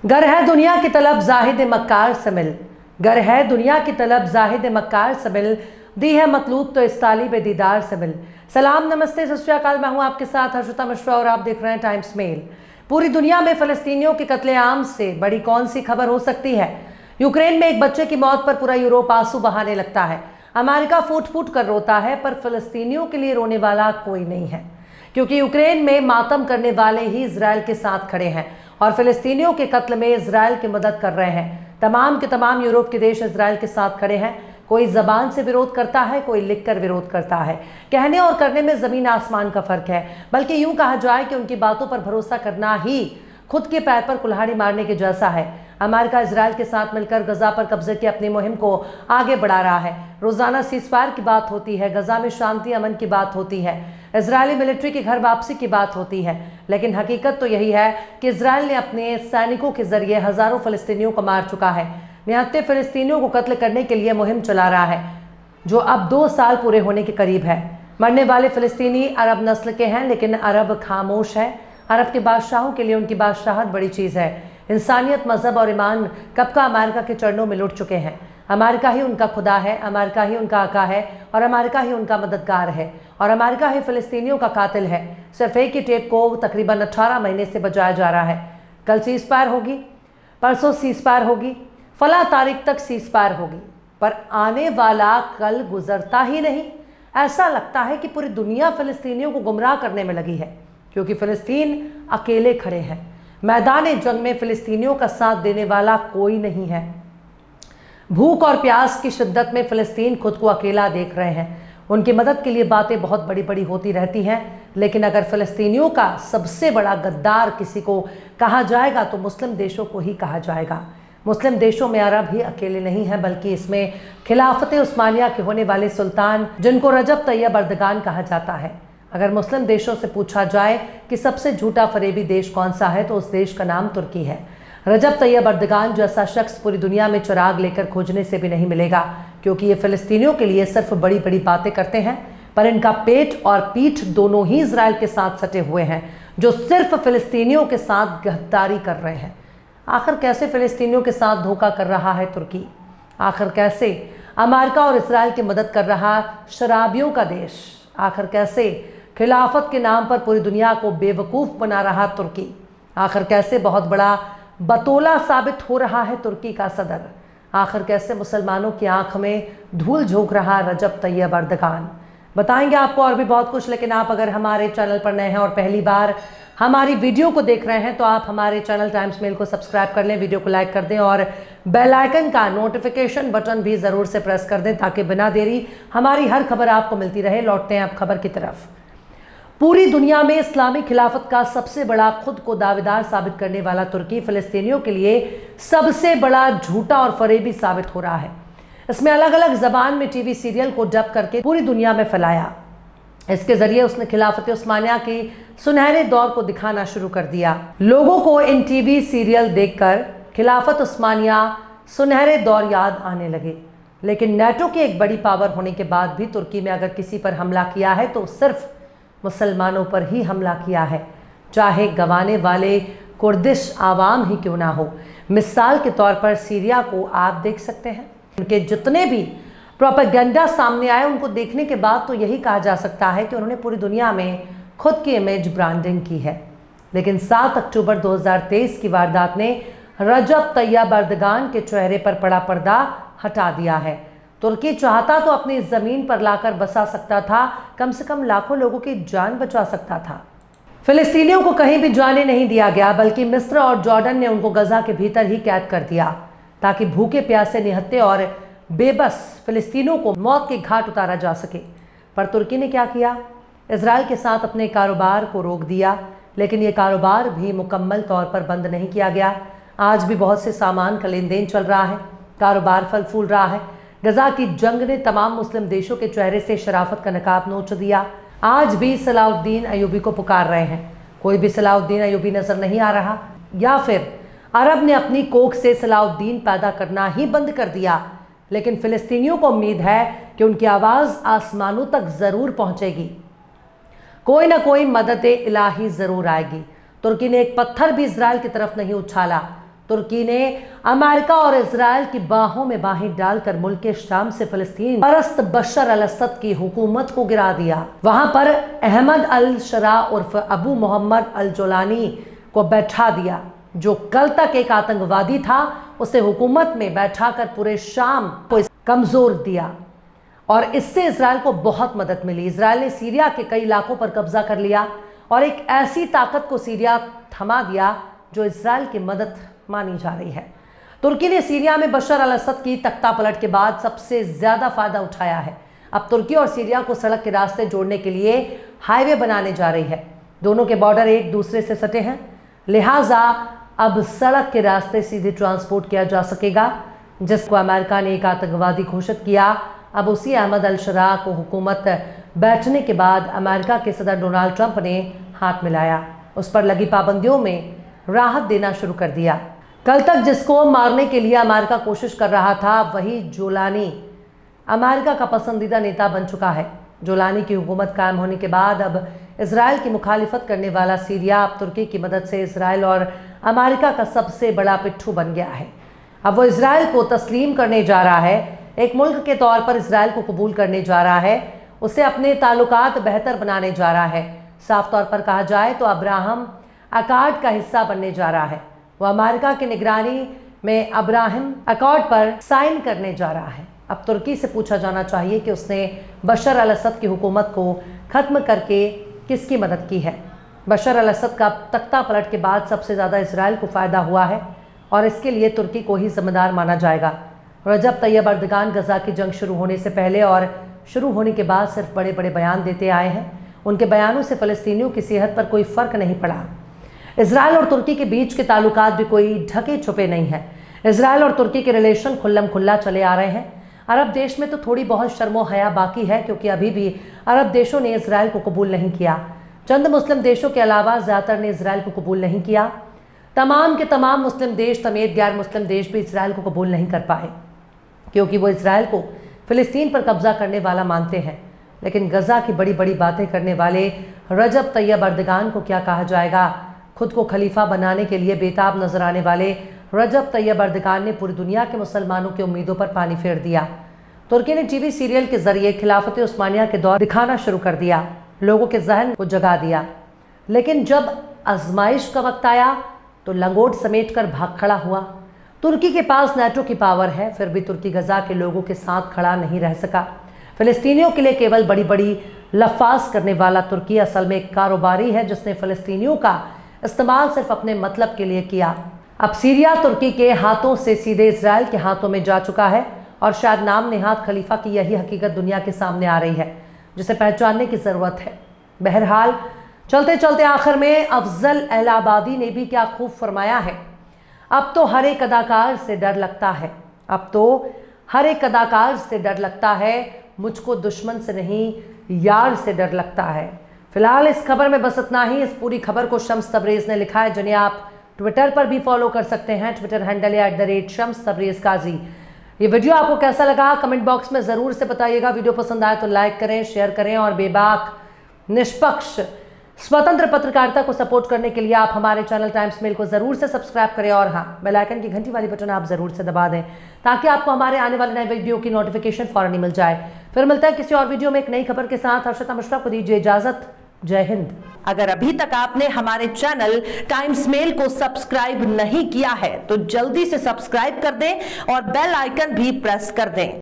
गर है दुनिया की तलब जाहिद मक्कार से मिल, गर है दुनिया की तलब जाहिद मक्कार से मिल, दी है मतलूब तो इस तालिब दीदार से मिल। सलाम, नमस्ते, सत श्री अकाल। मैं हूं आपके साथ हर्षिता मिश्रा और आप देख रहे हैं टाइम्स मेल। पूरी दुनिया में फ़लस्तीनियों के कत्लेआम से बड़ी कौन सी खबर हो सकती है। यूक्रेन में एक बच्चे की मौत पर पूरा यूरोप आंसू बहाने लगता है। अमेरिका फूट फूट कर रोता है, पर फ़लस्तीनियों के लिए रोने वाला कोई नहीं है, क्योंकि यूक्रेन में मातम करने वाले ही इजराइल के साथ खड़े हैं और फ़लस्तीनियों के कत्ल में इजराइल की मदद कर रहे हैं। तमाम के तमाम यूरोप के देश इजराइल के साथ खड़े हैं। कोई ज़बान से विरोध करता है, कोई लिखकर विरोध करता है। कहने और करने में ज़मीन आसमान का फ़र्क है, बल्कि यूँ कहा जाए कि उनकी बातों पर भरोसा करना ही खुद के पैर पर कुल्हाड़ी मारने के जैसा है। अमेरिका इजराइल के साथ मिलकर गजा पर कब्जे की अपनी मुहिम को आगे बढ़ा रहा है। रोज़ाना सीज़फायर की बात होती है, गजा में शांति अमन की बात होती है, इजरायली मिलिट्री की घर वापसी की बात होती है, लेकिन हकीकत तो यही है कि इजराइल ने अपने सैनिकों के जरिए हज़ारों फ़लस्तीनियों को मार चुका है। निहत्ते फ़लस्तीनियों को कत्ल करने के लिए मुहिम चला रहा है, जो अब 2 साल पूरे होने के करीब है। मरने वाले फ़लस्तीनी अरब नस्ल के हैं, लेकिन अरब खामोश है। अरब के बादशाहों के लिए उनकी बादशाहत बड़ी चीज़ है। इंसानियत, मज़हब और ईमान कब का अमेरिका के चरणों में लुट चुके हैं। अमेरिका ही उनका खुदा है, अमेरिका ही उनका आका है और अमेरिका ही उनका मददगार है और अमेरिका ही फ़लस्तीनियों का कातिल है। सिर्फ एक ही टेप को तकरीबन 18 महीने से बजाया जा रहा है। कल सीज़फायर होगी, परसों सीज़फायर होगी, फला तारीख तक सीज़फायर होगी, पर आने वाला कल गुजरता ही नहीं। ऐसा लगता है कि पूरी दुनिया फ़लस्तीनियों को गुमराह करने में लगी है, क्योंकि फ़लस्तीन अकेले खड़े हैं। मैदान जंग में फ़लस्तीनियों का साथ देने वाला कोई नहीं है। भूख और प्यास की शिद्दत में फ़लस्तीन खुद को अकेला देख रहे हैं। उनकी मदद के लिए बातें बहुत बड़ी बड़ी होती रहती हैं, लेकिन अगर फ़लस्तीनियों का सबसे बड़ा गद्दार किसी को कहा जाएगा तो मुस्लिम देशों को ही कहा जाएगा। मुस्लिम देशों में अरब ही अकेले नहीं हैं, बल्कि इसमें खिलाफत उस्मानिया के होने वाले सुल्तान, जिनको रजब तैयब अर्दगान कहा जाता है। अगर मुस्लिम देशों से पूछा जाए कि सबसे झूठा फरेबी देश कौन सा है, तो उस देश का नाम तुर्की है। रजब तैयब अर्दगान जैसा शख्स पूरी दुनिया में चिराग लेकर खोजने से भी नहीं मिलेगा, क्योंकि ये फ़लस्तीनियों के लिए सिर्फ बड़ी बड़ी बातें करते हैं, पर इनका पेट और पीठ दोनों ही इजराइल के साथ सटे हुए हैं, जो सिर्फ फ़लस्तीनियों के साथ गद्दारी कर रहे हैं। आखिर कैसे फ़लस्तीनियों के साथ धोखा कर रहा है तुर्की? आखिर कैसे अमेरिका और इजराइल की मदद कर रहा शराबियों का देश? आखिर कैसे खिलाफत के नाम पर पूरी दुनिया को बेवकूफ़ बना रहा तुर्की? आखिर कैसे बहुत बड़ा बतौला साबित हो रहा है तुर्की का सदर? आखिर कैसे मुसलमानों की आंख में धूल झोंक रहा रजब तैयब अर्दगान? बताएंगे आपको और भी बहुत कुछ, लेकिन आप अगर हमारे चैनल पर नए हैं और पहली बार हमारी वीडियो को देख रहे हैं, तो आप हमारे चैनल टाइम्स मेल को सब्सक्राइब कर लें, वीडियो को लाइक कर दें और बेल आइकन का नोटिफिकेशन बटन भी ज़रूर से प्रेस कर दें, ताकि बिना देरी हमारी हर खबर आपको मिलती रहे। लौटते हैं अब खबर की तरफ। पूरी दुनिया में इस्लामी खिलाफत का सबसे बड़ा, खुद को दावेदार साबित करने वाला तुर्की फ़लस्तीनियों के लिए सबसे बड़ा झूठा और फरेबी साबित हो रहा है। इसमें अलग अलग ज़बान में टीवी सीरियल को डब करके पूरी दुनिया में फैलाया। इसके ज़रिए उसने खिलाफत उस्मानिया की सुनहरे दौर को दिखाना शुरू कर दिया। लोगों को इन टीवी सीरियल देखकर खिलाफत उस्मानिया सुनहरे दौर याद आने लगे। लेकिन नेटो की एक बड़ी पावर होने के बाद भी तुर्की में अगर किसी पर हमला किया है तो सिर्फ मुसलमानों पर ही हमला किया है, चाहे गंवाने वाले कुर्दिश आवाम ही क्यों ना हो। मिसाल के तौर पर सीरिया को आप देख सकते हैं। उनके जितने भी प्रोपेगेंडा सामने आए, उनको देखने के बाद तो यही कहा जा सकता है कि उन्होंने पूरी दुनिया में खुद की इमेज ब्रांडिंग की है। लेकिन 7 अक्टूबर 2023 की वारदात ने रजब तैयब अर्दगान के चेहरे पर पड़ा पर्दा हटा दिया है। तुर्की चाहता तो अपनी ज़मीन पर लाकर बसा सकता था, कम से कम लाखों लोगों की जान बचा सकता था। फ़लस्तीनियों को कहीं भी जाने नहीं दिया गया, बल्कि मिस्र और जॉर्डन ने उनको गजा के भीतर ही कैद कर दिया, ताकि भूखे प्यासे, निहत्ते और बेबस फ़लस्तीनियों को मौत के घाट उतारा जा सके। पर तुर्की ने क्या किया? इजराइल के साथ अपने कारोबार को रोक दिया, लेकिन ये कारोबार भी मुकम्मल तौर पर बंद नहीं किया गया। आज भी बहुत से सामान का लेन देन चल रहा है, कारोबार फल फूल रहा है। गजा की जंग ने तमाम मुस्लिम देशों के चेहरे से शराफत का नकाब नोच दिया। आज भी सलाउद्दीन अयूबी को पुकार रहे हैं, कोई भी सलाउद्दीन अयूबी नजर नहीं आ रहा, या फिर अरब ने अपनी कोख से सलाउद्दीन पैदा करना ही बंद कर दिया। लेकिन फ़लस्तीनियों को उम्मीद है कि उनकी आवाज़ आसमानों तक ज़रूर पहुँचेगी, कोई ना कोई मदद इलाही ज़रूर आएगी। तुर्की ने एक पत्थर भी इजराइल की तरफ नहीं उछाला। तुर्की ने अमेरिका और इजराइल की बाहों में बाहें डालकर मुल्क के शाम से फिलिस्तीन परस्त बशर अल असद की हुकूमत को गिरा दिया। वहां पर अहमद अल शरा उर्फ अबू मोहम्मद अल जोलानी को बैठा दिया, जो कल तक एक आतंकवादी था। उसे हुकूमत में बैठाकर पूरे शाम को कमजोर दिया और इससे इजराइल को बहुत मदद मिली। इजराइल ने सीरिया के कई इलाकों पर कब्जा कर लिया और एक ऐसी ताकत को सीरिया थमा दिया जो इजराइल की मदद मानी जा रही है। तुर्की ने सीरिया में बशर अल असद की तख्ता पलट के बाद सबसे ज्यादा फायदा उठाया है। अब तुर्की और सीरिया को सड़क के रास्ते जोड़ने के लिए हाईवे बनाने जा रही है। दोनों के बॉर्डर एक दूसरे से सटे हैं, लिहाजा अब सड़क के रास्ते सीधे ट्रांसपोर्ट किया जा सकेगा। जिसको अमेरिका ने एक आतंकवादी घोषित किया, अब उसी अहमद अल शरा को हुकूमत बैठने के बाद अमेरिका के सदर डोनाल्ड ट्रंप ने हाथ मिलाया, उस पर लगी पाबंदियों में राहत देना शुरू कर दिया। कल तक जिसको मारने के लिए अमेरिका कोशिश कर रहा था, वही जोलानी अमेरिका का पसंदीदा नेता बन चुका है। जोलानी की हुकूमत कायम होने के बाद अब इजराइल की मुखालिफत करने वाला सीरिया अब तुर्की की मदद से इजराइल और अमेरिका का सबसे बड़ा पिट्ठू बन गया है। अब वो इजराइल को तस्लीम करने जा रहा है, एक मुल्क के तौर पर इजराइल को कबूल करने जा रहा है, उसे अपने ताल्लुकात बेहतर बनाने जा रहा है। साफ तौर पर कहा जाए तो अब्राहम अकॉर्ड का हिस्सा बनने जा रहा है। वो अमेरिका की निगरानी में अब्राहम अकॉर्ड पर साइन करने जा रहा है। अब तुर्की से पूछा जाना चाहिए कि उसने बशर अल असद की हुकूमत को ख़त्म करके किसकी मदद की है। बशर अल असद का तख्ता पलट के बाद सबसे ज़्यादा इजराइल को फ़ायदा हुआ है और इसके लिए तुर्की को ही जिम्मेदार माना जाएगा। रजब तैयब अर्दगान गजा की जंग शुरू होने से पहले और शुरू होने के बाद सिर्फ बड़े बड़े बयान देते आए हैं। उनके बयानों से फ़लस्तीनियों की सेहत पर कोई फ़र्क नहीं पड़ा। इजराइल और तुर्की के बीच के ताल्लुकात भी कोई ढके छुपे नहीं हैं। इजराइल और तुर्की के रिलेशन खुल्लम खुल्ला चले आ रहे हैं। अरब देश में तो थोड़ी बहुत शर्मो हया बाकी है, क्योंकि अभी भी अरब देशों ने इजराइल को कबूल नहीं किया। चंद मुस्लिम देशों के अलावा ज़्यादातर ने इजराइल को कबूल नहीं किया। तमाम के तमाम मुस्लिम देश समेत गैर मुस्लिम देश भी इजराइल को कबूल नहीं कर पाए, क्योंकि वो इजराइल को फ़िलिस्तीन पर कब्जा करने वाला मानते हैं। लेकिन गजा की बड़ी बड़ी बातें करने वाले रजब तैयब अर्दगान को क्या कहा जाएगा। खुद को खलीफा बनाने के लिए बेताब नजर आने वाले रजब तैयब अर्दगान ने पूरी दुनिया के मुसलमानों की उम्मीदों पर पानी फेर दिया। तुर्की ने टीवी सीरियल के जरिए खिलाफत उस्मानिया के दौर दिखाना शुरू कर दिया, लोगों के जहन को जगा दिया। लेकिन जब आजमाइश का वक्त आया तो लंगोट समेट कर भाग खड़ा हुआ। तुर्की के पास नेटो की पावर है, फिर भी तुर्की गजा के लोगों के साथ खड़ा नहीं रह सका। फ़िलिस्तीनियों के लिए केवल बड़ी बड़ी लफाज करने वाला तुर्की असल में एक कारोबारी है, जिसने फ़िलिस्तीनियों का इस्तेमाल सिर्फ अपने मतलब के लिए किया। अब सीरिया तुर्की के हाथों से सीधे इजराइल के हाथों में जा चुका है और शायद नाम नेहाद खलीफा की यही हकीकत दुनिया के सामने आ रही है, जिसे पहचानने की ज़रूरत है। बहरहाल चलते चलते आखिर में अफजल एलाहाबादी ने भी क्या खूब फरमाया है, अब तो हर एक अदाकार से डर लगता है, अब तो हर एक अदाकार से डर लगता है, मुझको दुश्मन से नहीं यार से डर लगता है। फिलहाल इस खबर में बस इतना ही। इस पूरी खबर को शम्स तबरेज़ ने लिखा है, जिन्हें आप ट्विटर पर भी फॉलो कर सकते हैं। ट्विटर हैंडल है @शम्स तबरेज़ काजी। ये वीडियो आपको कैसा लगा कमेंट बॉक्स में ज़रूर से बताइएगा। वीडियो पसंद आए तो लाइक करें, शेयर करें और बेबाक निष्पक्ष स्वतंत्र पत्रकारिता को सपोर्ट करने के लिए आप हमारे चैनल टाइम्स मेल को ज़रूर से सब्सक्राइब करें और हाँ, बेल आइकन की घंटी वाली बटन आप ज़रूर से दबा दें, ताकि आपको हमारे आने वाले नए वीडियो की नोटिफिकेशन फौरन ही मिल जाए। फिर मिलता है किसी और वीडियो में एक नई खबर के साथ। हर्षिता मिश्रा को दीजिए इजाज़त। जय हिंद। अगर अभी तक आपने हमारे चैनल टाइम्स मेल को सब्सक्राइब नहीं किया है तो जल्दी से सब्सक्राइब कर दें और बेल आइकन भी प्रेस कर दें।